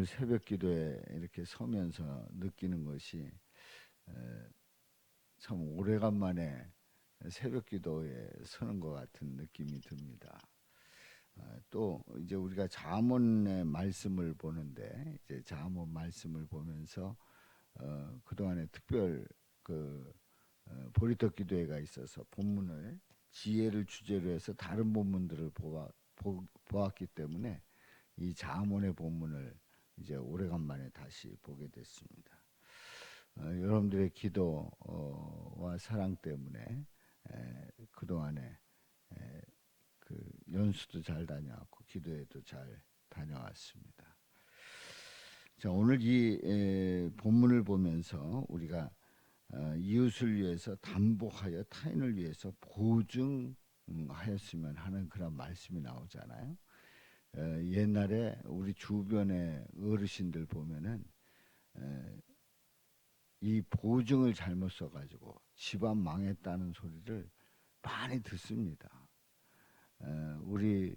오늘 새벽 기도에 이렇게 서면서 느끼는 것이 참 오래간만에 새벽 기도에 서는 것 같은 느낌이 듭니다. 또 이제 우리가 잠언의 말씀을 보는데 이제 잠언 말씀을 보면서 그동안에 특별 보리떡 기도회가 있어서 본문을 지혜를 주제로 해서 다른 본문들을 보았기 때문에 이 잠언의 본문을 이제 오래간만에 다시 보게 됐습니다. 여러분들의 기도와 사랑 때문에 그동안에 그 연수도 잘 다녀왔고 기도회도 잘 다녀왔습니다. 자, 오늘 이 본문을 보면서 우리가 이웃을 위해서 담보하여 타인을 위해서 보증하였으면 하는 그런 말씀이 나오잖아요. 옛날에 우리 주변의 어르신들 보면은 이 보증을 잘못 써가지고 집안 망했다는 소리를 많이 듣습니다. 우리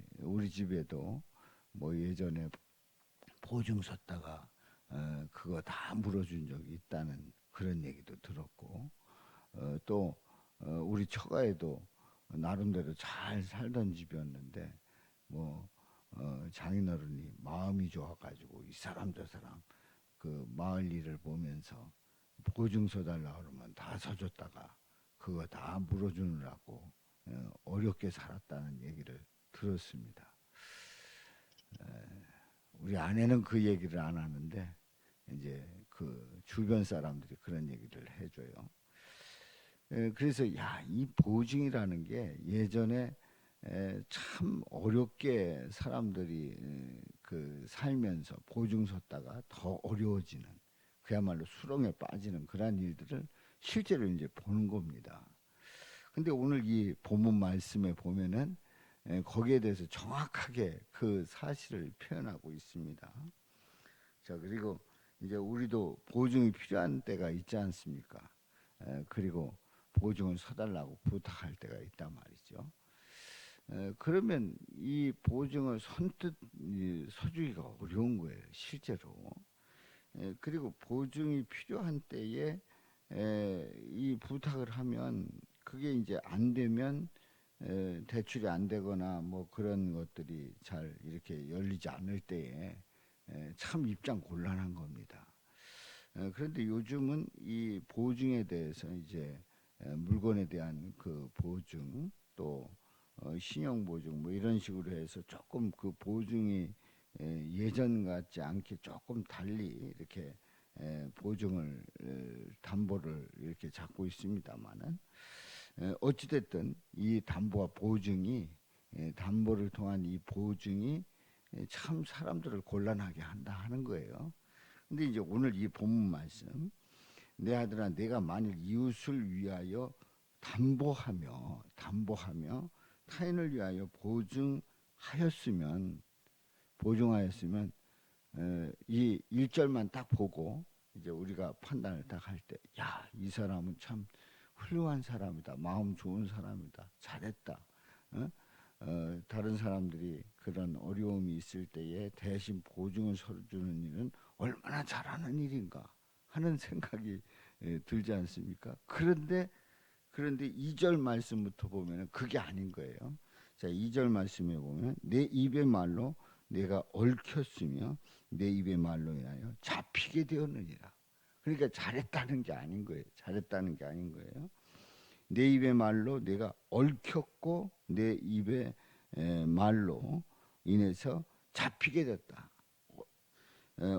집에도 뭐 예전에 보증 썼다가 그거 다 물어준 적이 있다는 그런 얘기도 들었고, 또 우리 처가에도 나름대로 잘 살던 집이었는데 뭐 장인어른이 마음이 좋아가지고 이 사람 저 사람 그 마을 일을 보면서 보증서 달라 그러면 다 서줬다가 그거 다 물어주느라고 어렵게 살았다는 얘기를 들었습니다. 우리 아내는 그 얘기를 안 하는데 이제 그 주변 사람들이 그런 얘기를 해줘요. 그래서 이 보증이라는 게 예전에 참 어렵게 사람들이 그 살면서 보증 섰다가 더 어려워지는 그야말로 수렁에 빠지는 그런 일들을 실제로 이제 보는 겁니다. 근데 오늘 이 본문 말씀에 보면은 거기에 대해서 정확하게 그 사실을 표현하고 있습니다. 자, 그리고 이제 우리도 보증이 필요한 때가 있지 않습니까? 그리고 보증을 서달라고 부탁할 때가 있단 말이죠. 그러면 이 보증을 선뜻 서주기가 어려운 거예요, 실제로. 그리고 보증이 필요한 때에 이 부탁을 하면 그게 이제 안 되면 대출이 안 되거나 뭐 그런 것들이 잘 이렇게 열리지 않을 때에 참 입장 곤란한 겁니다. 그런데 요즘은 이 보증에 대해서 이제 물건에 대한 그 보증 또 신용 보증 뭐 이런 식으로 해서 조금 그 보증이 예전 같지 않게 조금 달리 이렇게 보증을 담보를 이렇게 잡고 있습니다만은 어찌됐든 이 담보와 보증이 담보를 통한 이 보증이 참 사람들을 곤란하게 한다 하는 거예요. 근데 이제 오늘 이 본문 말씀 내 아들아 내가 만일 이웃을 위하여 담보하며 타인을 위하여 보증하였으면 이 1절만 딱 보고 이제 우리가 판단을 딱 할 때 이 사람은 참 훌륭한 사람이다. 마음 좋은 사람이다. 잘했다. 다른 사람들이 그런 어려움이 있을 때에 대신 보증을 서주는 일은 얼마나 잘하는 일인가 하는 생각이 들지 않습니까? 그런데 2절 말씀부터 보면 그게 아닌 거예요. 자, 2절 말씀에 보면 내 입의 말로 내가 얽혔으며 내 입의 말로 인하여 잡히게 되었느니라. 그러니까 잘했다는 게 아닌 거예요. 내 입의 말로 내가 얽혔고 내 입의 말로 인해서 잡히게 됐다.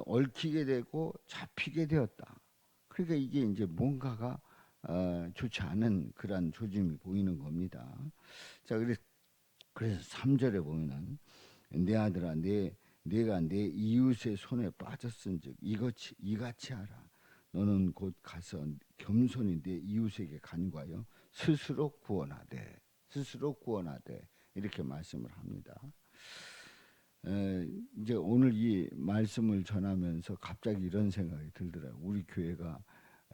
얽히게 되고 잡히게 되었다. 그러니까 이게 이제 뭔가가 좋지 않은 그런 조짐이 보이는 겁니다. 자, 그래서 3절에 보면은 내 아들아 내가 내 이웃의 손에 빠졌은즉 이같이 하라. 너는 곧 가서 겸손히 내 이웃에게 간구하여 스스로 구원하되 이렇게 말씀을 합니다. 이제 오늘 이 말씀을 전하면서 갑자기 이런 생각이 들더라고요. 우리 교회가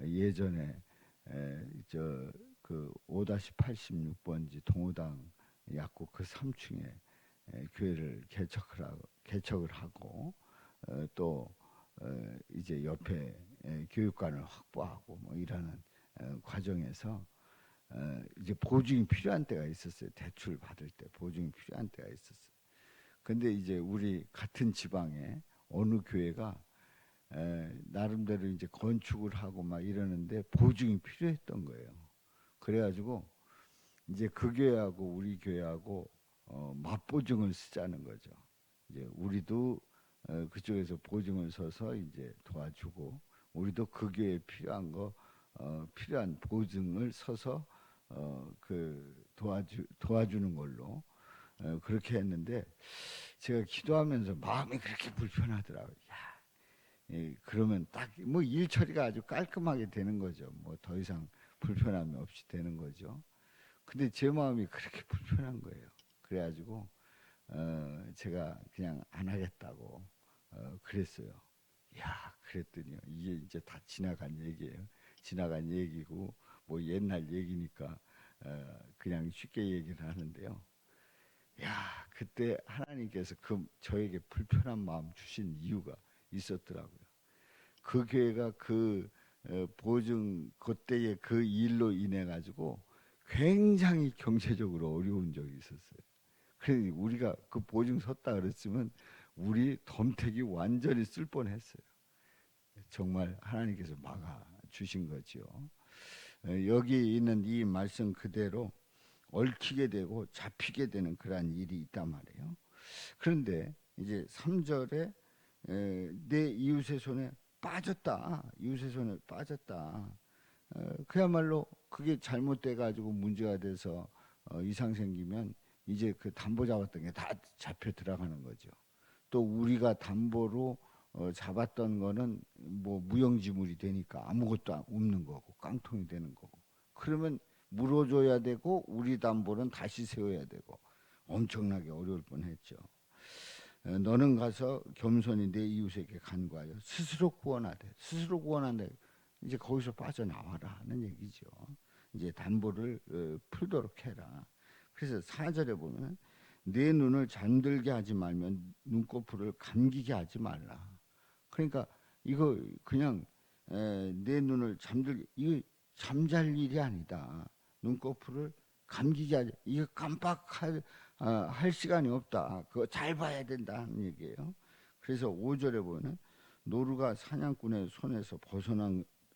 예전에 그 5-86번지 동호당 약국 그 3층에 교회를 개척을 하고 또 이제 옆에 교육관을 확보하고 뭐 이러는 과정에서 이제 보증이 필요한 때가 있었어요. 대출 받을 때 보증이 필요한 때가 있었어요. 근데 이제 우리 같은 지방에 어느 교회가 나름대로 이제 건축을 하고 막 이러는데 보증이 필요했던 거예요. 그래가지고 이제 그 교회하고 우리 교회하고 맞보증을 쓰자는 거죠. 이제 우리도 그쪽에서 보증을 서서 이제 도와주고 우리도 그 교회에 필요한 거 필요한 보증을 서서 그 도와주는 걸로 그렇게 했는데 제가 기도하면서 마음이 그렇게 불편하더라고요. 야, 그러면 딱 뭐 일 처리가 아주 깔끔하게 되는 거죠. 뭐 더 이상 불편함이 없이 되는 거죠. 근데 제 마음이 그렇게 불편한 거예요. 그래가지고 제가 그냥 안 하겠다고 그랬어요. 야, 그랬더니요. 이게 이제 다 지나간 얘기예요. 지나간 얘기고 뭐 옛날 얘기니까 그냥 쉽게 얘기를 하는데요. 야, 그때 하나님께서 그 저에게 불편한 마음 주신 이유가 있었더라고요. 그 교회가 그 보증 그때의 그 일로 인해 가지고 굉장히 경제적으로 어려운 적이 있었어요. 그래서 우리가 그 보증 섰다 그랬으면 우리 덤택이 완전히 쓸 뻔했어요. 정말 하나님께서 막아 주신 거죠. 여기 있는 이 말씀 그대로 얽히게 되고 잡히게 되는 그러한 일이 있단 말이에요. 그런데 이제 3절에 내 이웃의 손에 빠졌다. 이웃의 손에 빠졌다. 그야말로 그게 잘못돼 가지고 문제가 돼서 이상 생기면 이제 그 담보 잡았던 게 다 잡혀 들어가는 거죠. 또 우리가 담보로 잡았던 거는 뭐 무용지물이 되니까 아무것도 없는 거고 깡통이 되는 거고 그러면 물어줘야 되고 우리 담보는 다시 세워야 되고 엄청나게 어려울 뻔했죠. 너는 가서 겸손히 내 이웃에게 간구하여 스스로 구원하되 스스로 구원한다. 이제 거기서 빠져나와라 하는 얘기죠. 이제 담보를 풀도록 해라. 그래서 4절에 보면 내 눈을 잠들게 하지 말면 눈꺼풀을 감기게 하지 말라. 그러니까 이거 그냥 내 눈을 잠들게 이거 잠잘 일이 아니다. 눈꺼풀을 감기게 하지. 이거 깜빡할 할 시간이 없다. 그거 잘 봐야 된다는 얘기예요. 그래서 5절에 보면 노루가 사냥꾼의 손에서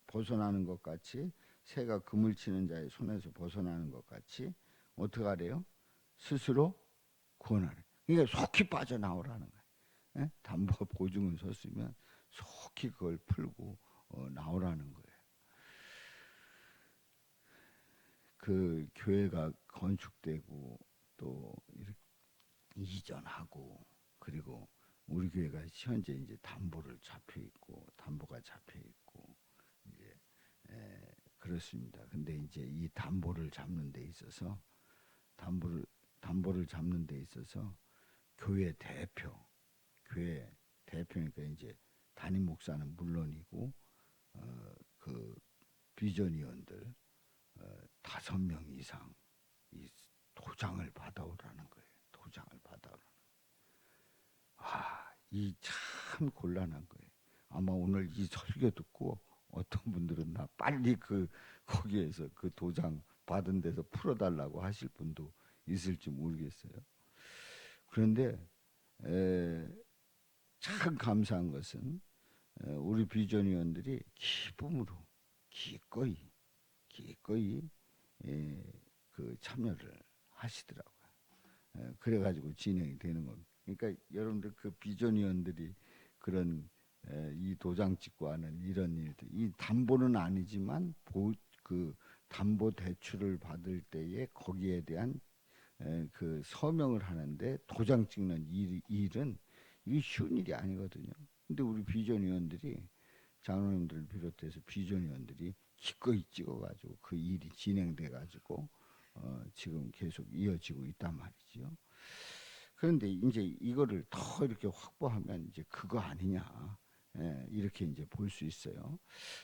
벗어나는 것 같이 새가 그물 치는 자의 손에서 벗어나는 것 같이 어떻게 하래요? 스스로 구원하래. 그러니까 속히 빠져나오라는 거예요. 예? 담보 보증을 섰으면 속히 그걸 풀고 나오라는 거예요. 그 교회가 건축되고 또 이렇게 이전하고 그리고 우리 교회가 현재 이제 담보를 잡혀 있고 담보가 잡혀 있고 이제 그렇습니다. 근데 이제 이 담보를 잡는 데 있어서 담보를 잡는 데 있어서 교회 대표니까 이제 담임 목사는 물론이고 그 비전위원들 5명 이상 이 도장을 받아오라는 거예요. 도장을 받아오라는. 이 참 곤란한 거예요. 아마 오늘 이 설교 듣고 어떤 분들은 나 빨리 그 거기에서 그 도장 받은 데서 풀어달라고 하실 분도 있을지 모르겠어요. 그런데 참 감사한 것은 우리 비전위원들이 기쁨으로 기꺼이 그 참여를 하시더라고요. 그래가지고 진행이 되는 겁니다. 그러니까 여러분들 그 비전위원들이 그런 이 도장 찍고 하는 이런 일들, 이 담보는 아니지만 그 담보 대출을 받을 때에 거기에 대한 그 서명을 하는데 도장 찍는 일은 이게 쉬운 일이 아니거든요. 근데 우리 비전위원들이 장로님들을 비롯해서 비전위원들이 기꺼이 찍어가지고 그 일이 진행돼가지고 지금 계속 이어지고 있단 말이죠. 그런데 이제 이거를 더 이렇게 확보하면 이제 그거 아니냐 이렇게 이제 볼 수 있어요.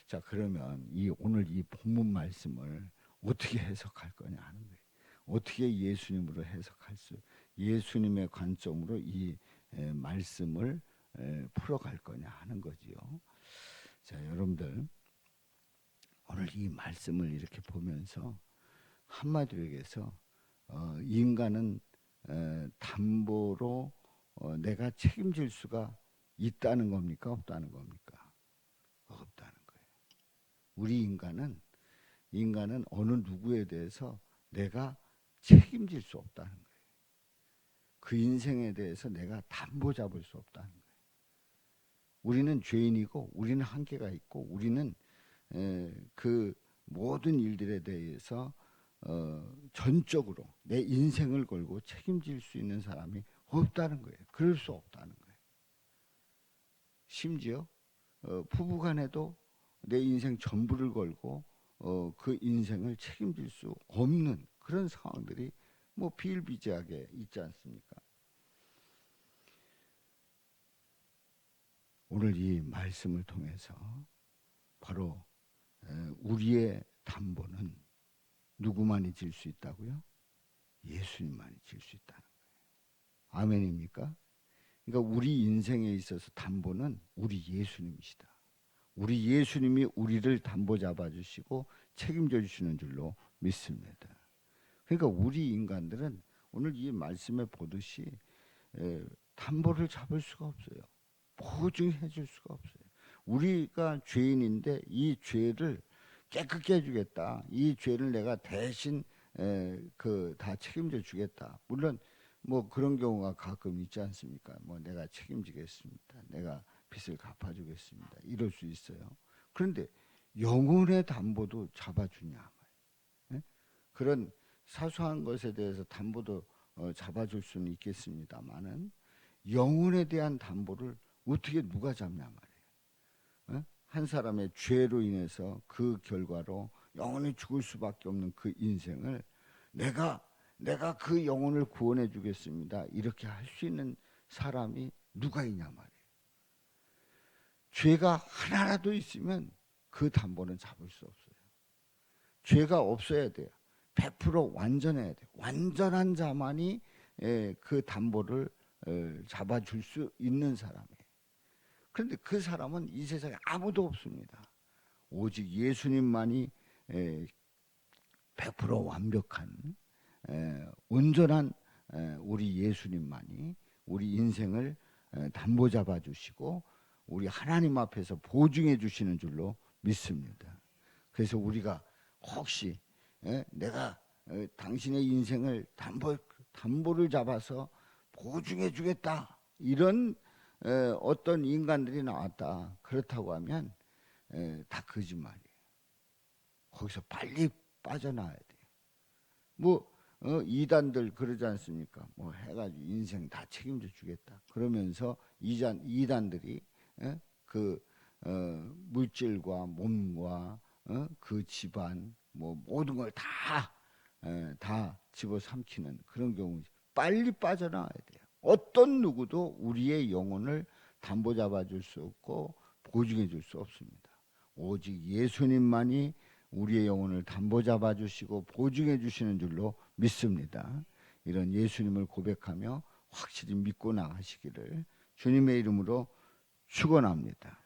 자 그러면 이 오늘 이 본문 말씀을 어떻게 해석할 거냐 하는 거예요. 어떻게 예수님으로 해석할 수 예수님의 관점으로 이 말씀을 풀어갈 거냐 하는 거지요. 자, 여러분들 오늘 이 말씀을 이렇게 보면서 한마디로 얘기해서 인간은 담보로 내가 책임질 수가 있다는 겁니까? 없다는 겁니까? 없다는 거예요. 우리 인간은 어느 누구에 대해서 내가 책임질 수 없다는 거예요. 그 인생에 대해서 내가 담보 잡을 수 없다는 거예요. 우리는 죄인이고 우리는 한계가 있고 우리는 그 모든 일들에 대해서 전적으로 내 인생을 걸고 책임질 수 있는 사람이 없다는 거예요. 그럴 수 없다는 거예요. 심지어 부부간에도 내 인생 전부를 걸고 그 인생을 책임질 수 없는 그런 상황들이 뭐 비일비재하게 있지 않습니까? 오늘 이 말씀을 통해서 바로 우리의 담보는 누구만이 질 수 있다고요? 예수님만이 질 수 있다는 거예요. 아멘입니까? 그러니까 우리 인생에 있어서 담보는 우리 예수님이시다. 우리 예수님이 우리를 담보 잡아주시고 책임져 주시는 줄로 믿습니다. 그러니까 우리 인간들은 오늘 이 말씀에 보듯이 담보를 잡을 수가 없어요. 보증해 줄 수가 없어요. 우리가 죄인인데 이 죄를 깨끗게 해주겠다. 이 죄를 내가 대신 다 책임져 주겠다. 물론 뭐 그런 경우가 가끔 있지 않습니까? 뭐 내가 책임지겠습니다. 내가 빚을 갚아주겠습니다. 이럴 수 있어요. 그런데 영혼의 담보도 잡아주냐? 그런 사소한 것에 대해서 담보도 잡아줄 수는 있겠습니다만은 영혼에 대한 담보를 어떻게 누가 잡냐 말이에요. 한 사람의 죄로 인해서 그 결과로 영원히 죽을 수밖에 없는 그 인생을 내가 그 영혼을 구원해 주겠습니다. 이렇게 할 수 있는 사람이 누가 있냐 말이에요. 죄가 하나라도 있으면 그 담보는 잡을 수 없어요. 죄가 없어야 돼요. 100% 완전해야 돼요. 완전한 자만이 그 담보를 잡아줄 수 있는 사람이에요. 그런데 그 사람은 이 세상에 아무도 없습니다. 오직 예수님만이 100% 완벽한 온전한 우리 예수님만이 우리 인생을 담보 잡아주시고 우리 하나님 앞에서 보증해 주시는 줄로 믿습니다. 그래서 우리가 혹시 내가 당신의 인생을 담보를 잡아서 보증해 주겠다 이런 어떤 인간들이 나왔다 그렇다고 하면 다 거짓말이에요. 거기서 빨리 빠져나와야 돼요. 뭐 이단들 그러지 않습니까? 뭐 해가지고 인생 다 책임져 주겠다 그러면서 이단들이 그 물질과 몸과 그 집안 뭐 모든 걸 다 집어삼키는 그런 경우 빨리 빠져나와야 돼요. 어떤 누구도 우리의 영혼을 담보 잡아줄 수 없고 보증해 줄 수 없습니다. 오직 예수님만이 우리의 영혼을 담보 잡아주시고 보증해 주시는 줄로 믿습니다. 이런 예수님을 고백하며 확실히 믿고 나가시기를 주님의 이름으로 축원합니다.